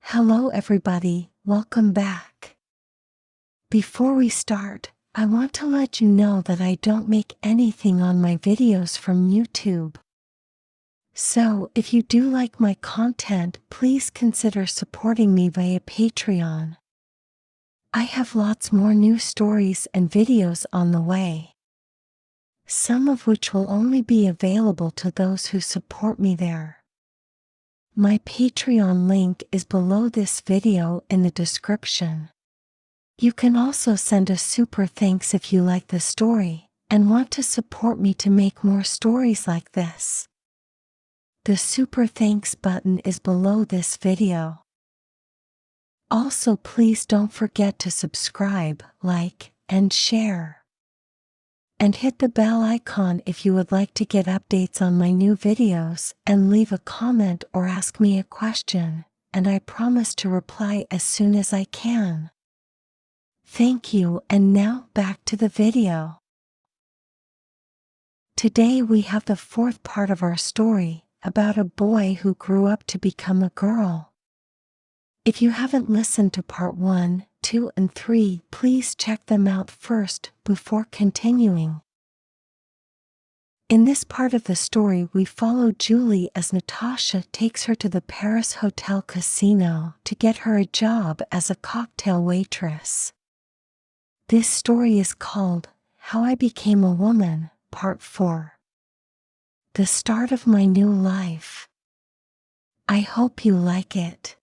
Hello everybody, welcome back. Before we start, I want to let you know that I don't make anything on my videos from YouTube. So, if you do like my content, please consider supporting me via Patreon. I have lots more new stories and videos on the way, some of which will only be available to those who support me there. My Patreon link is below this video in the description. You can also send a super thanks if you like the story and want to support me to make more stories like this. The super thanks button is below this video. Also, please don't forget to subscribe, like, and share. And hit the bell icon if you would like to get updates on my new videos, and leave a comment or ask me a question, and I promise to reply as soon as I can. Thank you, and now back to the video. Today we have the fourth part of our story, about a boy who grew up to become a girl. If you haven't listened to part 1, 2, and 3, please check them out first before continuing. In this part of the story we follow Julie as Natasha takes her to the Paris Hotel Casino to get her a job as a cocktail waitress. This story is called How I Became a Woman, Part 4. The start of my new life. I hope you like it.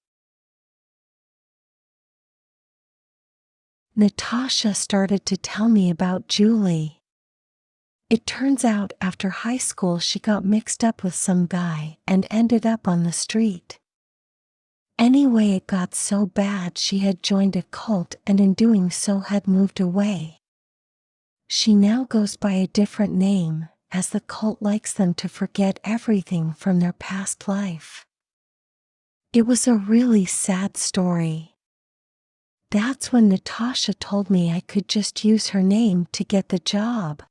Natasha started to tell me about Julie. It turns out after high school she got mixed up with some guy and ended up on the street. Anyway, it got so bad she had joined a cult and in doing so had moved away. She now goes by a different name, as the cult likes them to forget everything from their past life. It was a really sad story. That's when Natasha told me I could just use her name to get the job.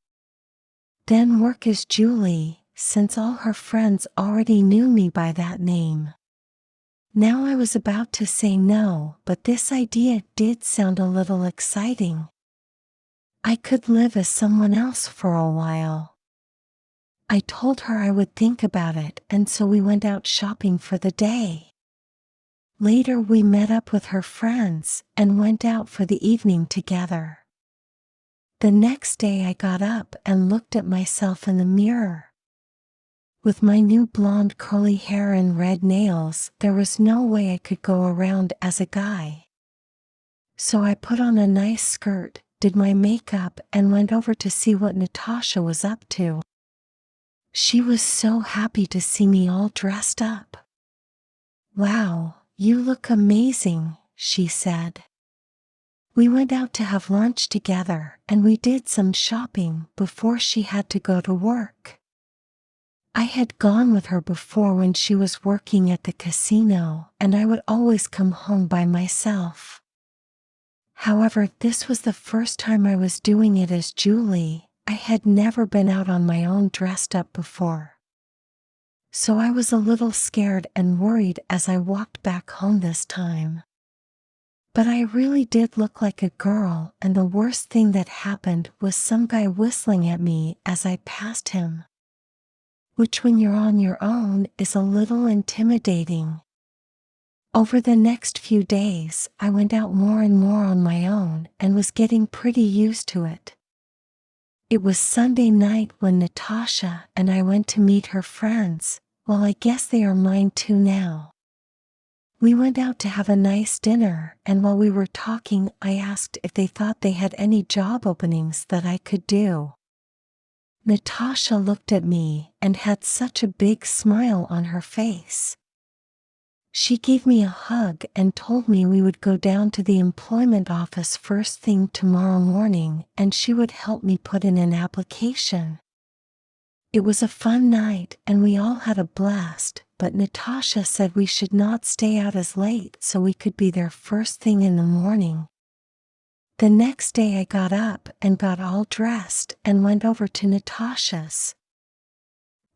Then work as Julie, since all her friends already knew me by that name. Now I was about to say no, but this idea did sound a little exciting. I could live as someone else for a while. I told her I would think about it, and so we went out shopping for the day. Later we met up with her friends and went out for the evening together. The next day I got up and looked at myself in the mirror. With my new blonde curly hair and red nails, there was no way I could go around as a guy. So I put on a nice skirt, did my makeup, and went over to see what Natasha was up to. She was so happy to see me all dressed up. "Wow, you look amazing," she said. We went out to have lunch together and we did some shopping before she had to go to work. I had gone with her before when she was working at the casino, and I would always come home by myself. However, this was the first time I was doing it as Julie. I had never been out on my own dressed up before. So I was a little scared and worried as I walked back home this time. But I really did look like a girl, and the worst thing that happened was some guy whistling at me as I passed him. Which, when you're on your own, is a little intimidating. Over the next few days, I went out more and more on my own and was getting pretty used to it. It was Sunday night when Natasha and I went to meet her friends. Well, I guess they are mine too now. We went out to have a nice dinner, and while we were talking, I asked if they thought they had any job openings that I could do. Natasha looked at me and had such a big smile on her face. She gave me a hug and told me we would go down to the employment office first thing tomorrow morning and she would help me put in an application. It was a fun night and we all had a blast, but Natasha said we should not stay out as late so we could be there first thing in the morning. The next day I got up and got all dressed and went over to Natasha's.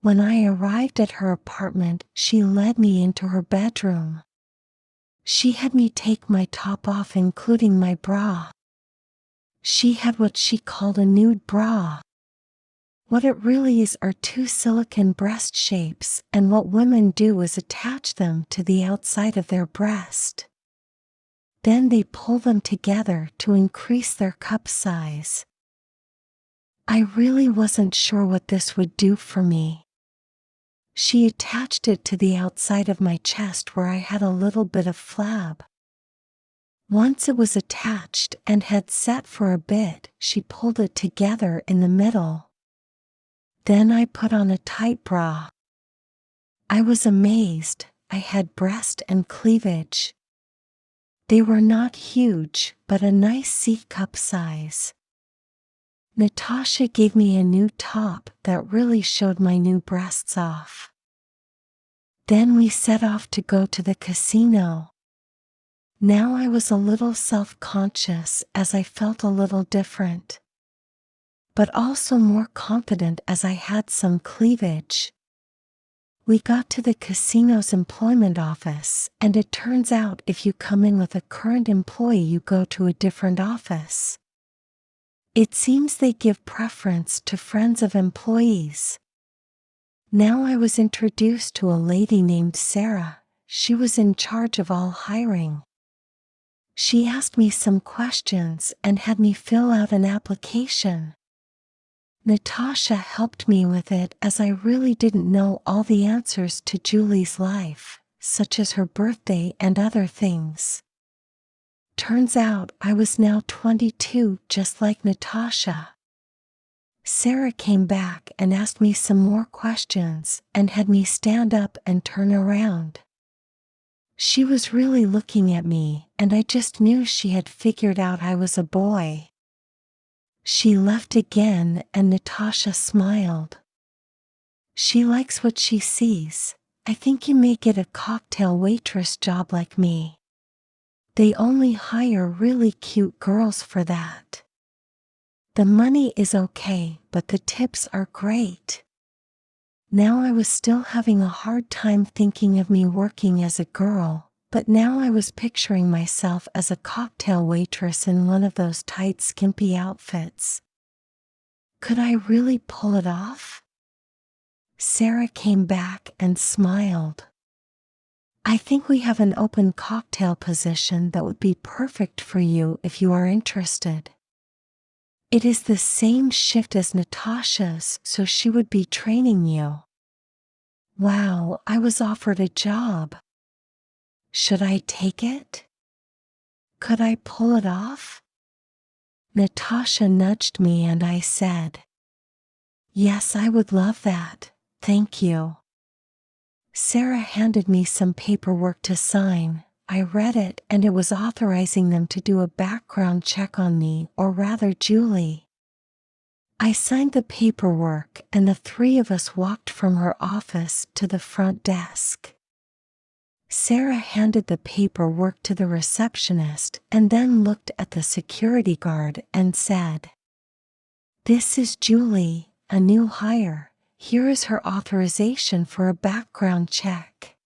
When I arrived at her apartment, she led me into her bedroom. She had me take my top off, including my bra. She had what she called a nude bra. What it really is are two silicone breast shapes, and what women do is attach them to the outside of their breast. Then they pull them together to increase their cup size. I really wasn't sure what this would do for me. She attached it to the outside of my chest where I had a little bit of flab. Once it was attached and had set for a bit, she pulled it together in the middle. Then I put on a tight bra. I was amazed. I had breast and cleavage. They were not huge, but a nice C-cup size. Natasha gave me a new top that really showed my new breasts off. Then we set off to go to the casino. Now I was a little self-conscious as I felt a little different, but also more confident as I had some cleavage. We got to the casino's employment office, and it turns out if you come in with a current employee, you go to a different office. It seems they give preference to friends of employees. Now I was introduced to a lady named Sarah. She was in charge of all hiring. She asked me some questions and had me fill out an application. Natasha helped me with it as I really didn't know all the answers to Julie's life, such as her birthday and other things. Turns out I was now 22, just like Natasha. Sarah came back and asked me some more questions and had me stand up and turn around. She was really looking at me, and I just knew she had figured out I was a boy. She left again, and Natasha smiled. She likes what she sees. I think you may get a cocktail waitress job like me. They only hire really cute girls for that. The money is okay, but the tips are great. Now I was still having a hard time thinking of me working as a girl, but now I was picturing myself as a cocktail waitress in one of those tight, skimpy outfits. Could I really pull it off? Sarah came back and smiled. I think we have an open cocktail position that would be perfect for you if you are interested. It is the same shift as Natasha's, so she would be training you. Wow, I was offered a job. Should I take it? Could I pull it off? Natasha nudged me and I said, "Yes, I would love that, thank you." Sarah handed me some paperwork to sign. I read it and it was authorizing them to do a background check on me, or rather Julie. I signed the paperwork and the three of us walked from her office to the front desk. Sarah handed the paperwork to the receptionist and then looked at the security guard and said, "This is Julie, a new hire. Here is her authorization for a background check."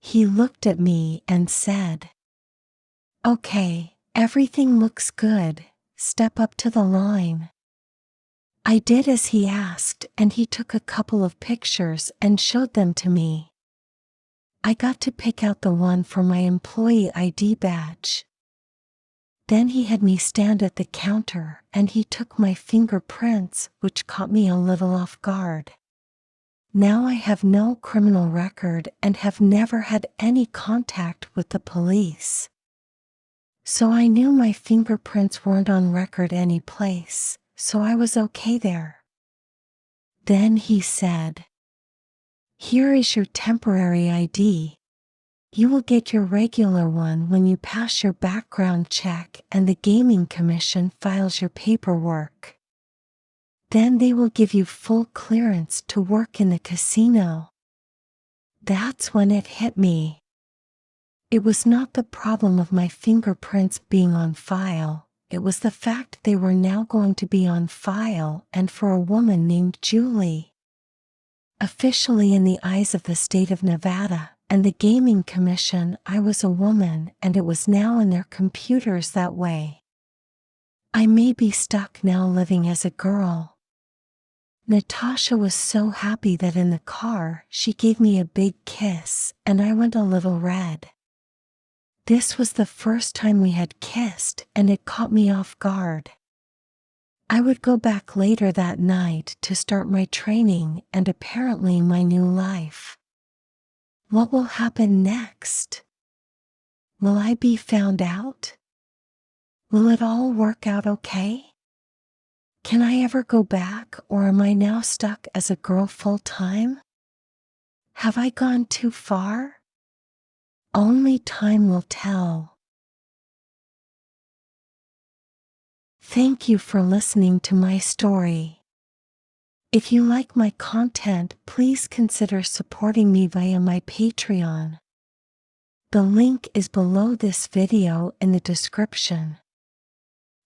He looked at me and said, "Okay, everything looks good. Step up to the line." I did as he asked, and he took a couple of pictures and showed them to me. I got to pick out the one for my employee ID badge. Then he had me stand at the counter and he took my fingerprints, which caught me a little off guard. Now I have no criminal record and have never had any contact with the police. So I knew my fingerprints weren't on record any place, so I was okay there. Then he said, "Here is your temporary ID. You will get your regular one when you pass your background check and the Gaming Commission files your paperwork. Then they will give you full clearance to work in the casino." That's when it hit me. It was not the problem of my fingerprints being on file, it was the fact they were now going to be on file, and for a woman named Julie. Officially, in the eyes of the state of Nevada, and the gaming commission I was a woman and it was now in their computers that way. I may be stuck now living as a girl. Natasha was so happy that in the car she gave me a big kiss and I went a little red. This was the first time we had kissed and it caught me off guard. I would go back later that night to start my training and apparently my new life. What will happen next? Will I be found out? Will it all work out okay? Can I ever go back, or am I now stuck as a girl full time? Have I gone too far? Only time will tell. Thank you for listening to my story. If you like my content, please consider supporting me via my Patreon. The link is below this video in the description.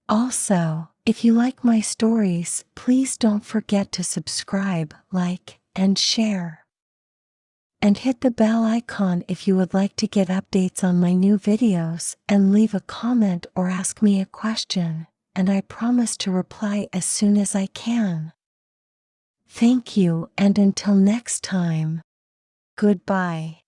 Also, if you like my stories, please don't forget to subscribe, like, and share. And hit the bell icon if you would like to get updates on my new videos, and leave a comment or ask me a question, and I promise to reply as soon as I can. Thank you, and until next time, goodbye.